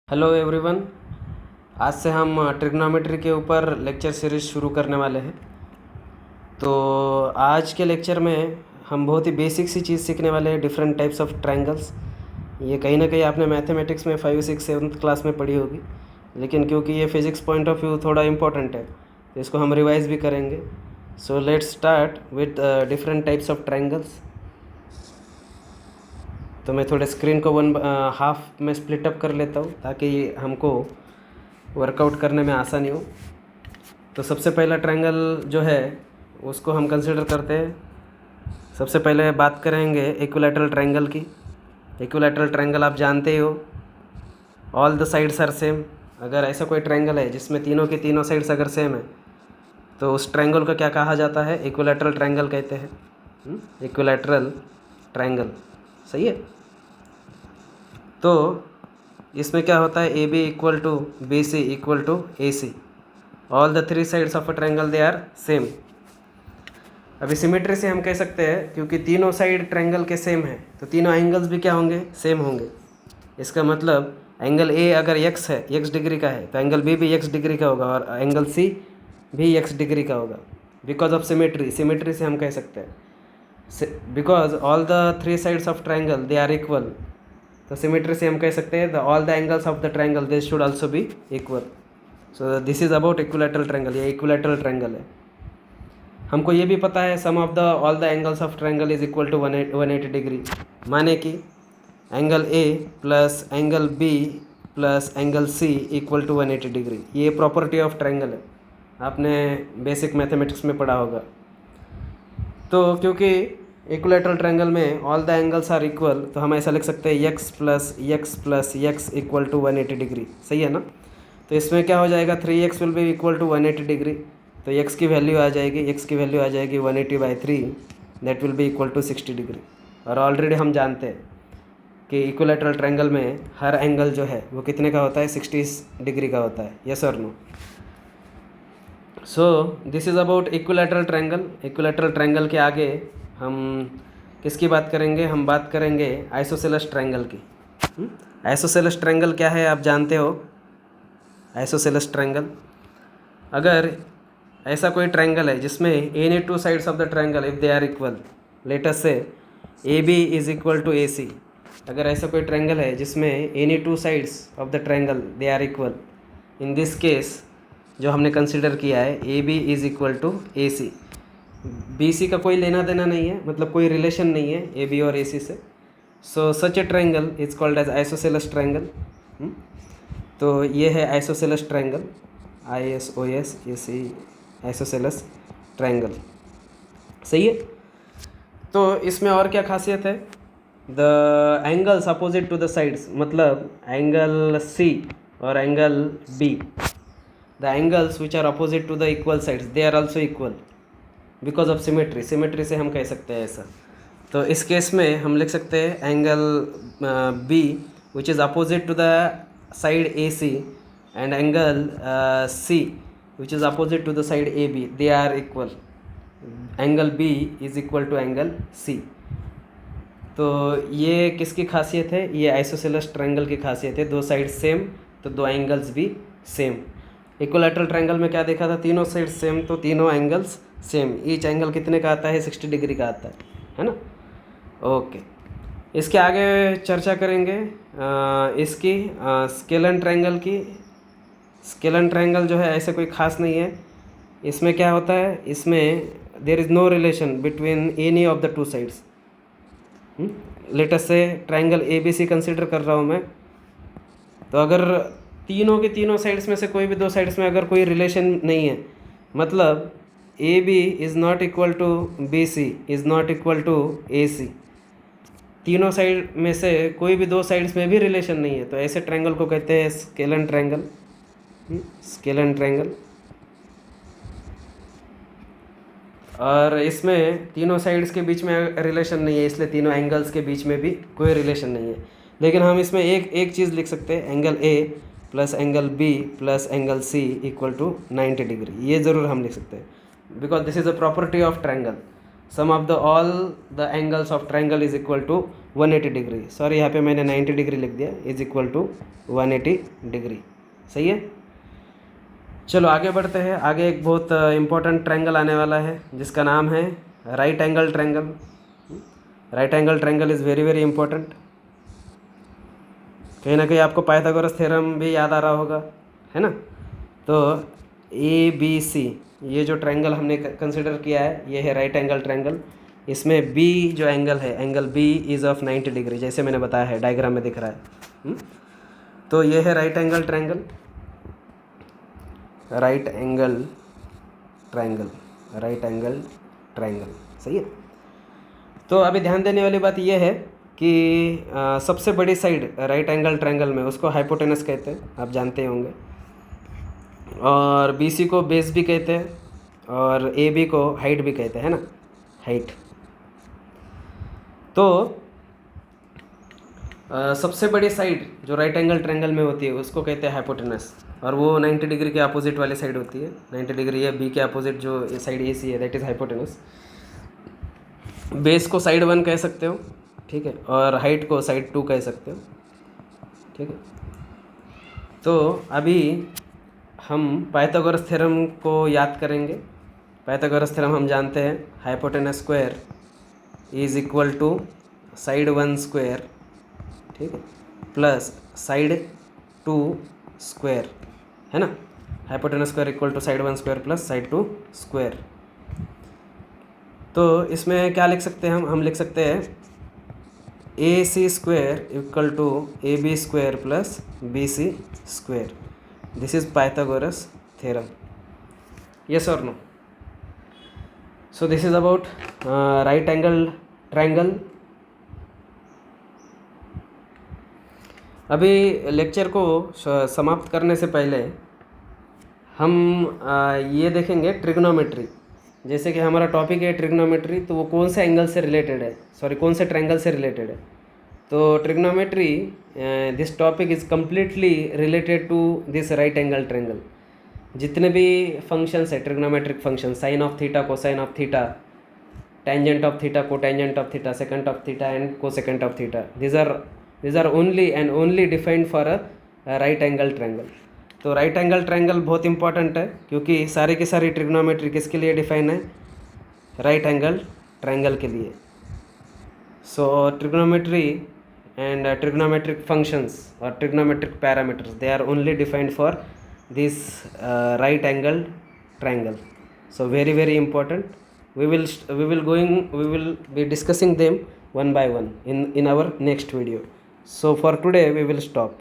Hello everyone. आज से हम ट्रिग्नोमेट्री के ऊपर लेक्चर सीरीज़ शुरू करने वाले हैं। तो आज के लेक्चर में हम बहुत ही बेसिक सी चीज़ सीखने वाले हैं, डिफरेंट टाइप्स ऑफ ट्रायंगल्स। ये कहीं ना कहीं आपने मैथमेटिक्स में 5, 6, 7th क्लास में पढ़ी होगी, लेकिन क्योंकि ये फिज़िक्स पॉइंट ऑफ व्यू थोड़ा इम्पोर्टेंट है तो इसको हम रिवाइज भी करेंगे। So let's start with different types of triangles. तो मैं थोड़े स्क्रीन को हाफ में स्प्लिट अप कर लेता हूँ ताकि हमको वर्कआउट करने में आसानी हो। तो सबसे पहला ट्रायंगल जो है उसको हम कंसिडर करते हैं। सबसे पहले बात करेंगे इक्विलैटरल ट्रायंगल की। इक्विलैटरल ट्रायंगल आप जानते ही हो, all the sides are same. अगर ऐसा कोई ट्रायंगल है जिसमें तीनों के तीनों साइड्स अगर सेम है तो उस ट्रायंगल को क्या कहा जाता है? इक्विलैटरल ट्रायंगल कहते हैं। इक्विलैटरल ट्रायंगल, सही है। तो इसमें क्या होता है? A B equal to B C equal to A C. All the 3 sides of a triangle they are same. अभी सिमेट्री से हम कह सकते हैं क्योंकि तीनों साइड ट्रायंगल के सेम है तो तीनों एंगल्स भी क्या होंगे? सेम होंगे। इसका मतलब एंगल ए अगर x है, x डिग्री का है, तो एंगल बी भी x डिग्री का होगा और एंगल सी भी x डिग्री का होगा। बिकॉज ऑफ सिमेट्री, सिमेट्री से हम कह सकते हैं because all the 3 sides of triangle they are equal. तो सिमेट्री से हम कह सकते हैं all the angles of the triangle they should also be equal. So this is about equilateral triangle. ये इक्विलैटरल ट्रायंगल है। हमको ये भी पता है sum of the all the angles of triangle is equal to 180 degree. माने कि angle A plus angle B plus angle C equal to 180 degree. ये प्रॉपर्टी ऑफ ट्रायंगल है, आपने बेसिक मैथमेटिक्स में पढ़ा होगा। तो क्योंकि इक्विलैटरल ट्रायंगल में all the angles are equal तो हम ऐसा लिख सकते हैं x plus x plus x equal to 180 degree, सही है ना। तो इसमें क्या हो जाएगा? 3x will be equal to 180 degree. तो x की वैल्यू आ जाएगी, 180/3, that will be equal to 60 degree. और ऑलरेडी हम जानते हैं कि इक्विलैटरल ट्रायंगल में हर एंगल जो है वो कितने का होता है? 60 डिग्री का होता है। यस और no? So this is about equilateral triangle. Equilateral triangle के आगे हम किसकी बात करेंगे? हम बात करेंगे आइसोसेलेस ट्रायंगल की। आइसोसेलेस ट्रायंगल क्या है आप जानते हो? आइसोसेलेस ट्रायंगल, अगर ऐसा कोई ट्रायंगल है जिसमें any 2 sides of the triangle if they are equal, let us say A B is equal to A C. अगर ऐसा कोई ट्रायंगल है जिसमें any 2 sides of the triangle they are equal, in this case जो हमने consider किया है A B is equal to A C. B C का कोई लेना देना नहीं है, मतलब कोई रिलेशन नहीं है ए बी और ए सी से। So such a triangle is called as isosceles triangle. तो ये है isosceles triangle, ISOS isosceles triangle, सही है। तो इसमें और क्या खासियत है? The angles opposite to the sides, मतलब एंगल सी और angle B, the angles which are opposite to the equal sides they are also equal because of symmetry. Symmetry से हम कह सकते हैं ऐसा। तो इस केस में हम लिख सकते हैं angle B which is opposite to the side A C and angle C which is opposite to the side A B, they are equal. Angle B is equal to angle C. तो ये किसकी खासियत है? ये isosceles triangle की खासियत है। 2 side same तो 2 एंगल्स भी सेम। इक्विलैटरल ट्रायंगल में क्या देखा था? तीनों साइड सेम तो तीनों एंगल्स सेम। ईच एंगल कितने का आता है? 60 डिग्री का आता है ना। ओके, इसके आगे चर्चा करेंगे इसकी स्केलन ट्रायंगल की। स्केलन ट्रायंगल जो है ऐसे कोई ख़ास नहीं है। इसमें क्या होता है? इसमें there is no relation between any of the 2 sides. Let us say triangle ABC consider कर रहा हूँ मैं, तो अगर तीनों के तीनों साइड्स में से कोई भी 2 साइड्स में अगर कोई रिलेशन नहीं है, मतलब AB is not equal to BC is not equal to AC, तीनों साइड में से कोई भी 2 साइड्स में भी रिलेशन नहीं है, तो ऐसे ट्रायंगल को कहते हैं स्केलन ट्रायंगल। Scalene triangle. और इसमें तीनों साइड्स के बीच में रिलेशन नहीं है, इसलिए तीनों एंगल्स के बीच में भी कोई रिलेशन नहीं है। लेकिन हम इसमें एक चीज़ लिख सकते हैं, angle A plus angle B plus angle C equal to 90 degree. ये ज़रूर हम लिख सकते हैं because this is a property of triangle. Sum of the all the angles of triangle is equal to 180 degree, sorry यहाँ पे मैंने 90 degree लिख दिया, इज इक्वल टू 180 डिग्री। सही है। चलो आगे बढ़ते हैं। आगे एक बहुत इम्पोर्टेंट ट्रायंगल आने वाला है जिसका नाम है right angle triangle. Right angle triangle is very very important. कहीं ना कहीं आपको पाइथागोरस थ्योरम भी याद आ रहा होगा, है ना। तो ए बी सी ये जो ट्रायंगल हमने कंसिडर किया है ये है राइट एंगल ट्रायंगल। इसमें बी जो एंगल है, angle B is of 90 degree, जैसे मैंने बताया है, डायग्राम में दिख रहा है। तो ये है right angle triangle, right angle triangle, right angle triangle. सही है। तो अभी ध्यान देने वाली बात यह है कि सबसे बड़ी साइड राइट एंगल ट्रायंगल में उसको हाइपोटेनस कहते हैं, आप जानते होंगे, और बी सी को बेस भी कहते हैं, और ए बी को हाइट भी कहते हैं, है ना, हाइट। तो सबसे बड़ी साइड जो राइट एंगल ट्रायंगल में होती है उसको कहते हैं हाइपोटेनस, और वो 90 डिग्री के अपोजिट वाली साइड होती है। 90 डिग्री है बी के अपोजिट जो साइड ए सी है, दैट इज़ हाइपोटेनस। बेस को साइड 1 कह सकते हो, ठीक है, और हाइट को साइड 2 कह सकते हो, ठीक है। तो अभी हम पाइथागोरस थ्योरम को याद करेंगे। पाइथागोरस थ्योरम हम जानते हैं, hypotenuse square is equal to side 1 square, ठीक है, प्लस साइड 2 स्क्वायर, है ना। Hypotenuse square equal to side 1 square plus side 2 square. तो इसमें क्या लिख सकते हैं हम लिख सकते हैं A C square equal to A B square plus B C square. This is Pythagoras theorem. yes or no? So this is about right angle triangle। अभी लेक्चर को समाप्त करने से पहले हम ये देखेंगे ट्रिग्नोमेट्री। जैसे कि हमारा टॉपिक है ट्रिग्नोमेट्री, तो वो कौन से एंगल से रिलेटेड है, सॉरी कौन से ट्रायंगल से रिलेटेड है। तो trigonometry this topic is completely related to this right angle triangle. जितने भी फंक्शंस है trigonometric function, sine of theta, cosine of theta, tangent of theta, cotangent of theta, secant of theta and cosecant of theta, these are only and only defined for a right angle triangle। तो right angle triangle बहुत important है क्योंकि सारी की सारी trigonometry किसके लिए define है, राइट एंगल ट्रायंगल के लिए। So trigonometry and trigonometric functions और trigonometric parameters, they are only defined for this right angle triangle। So very very important, we will be discussing them one by one in our next video। So for today we will stop।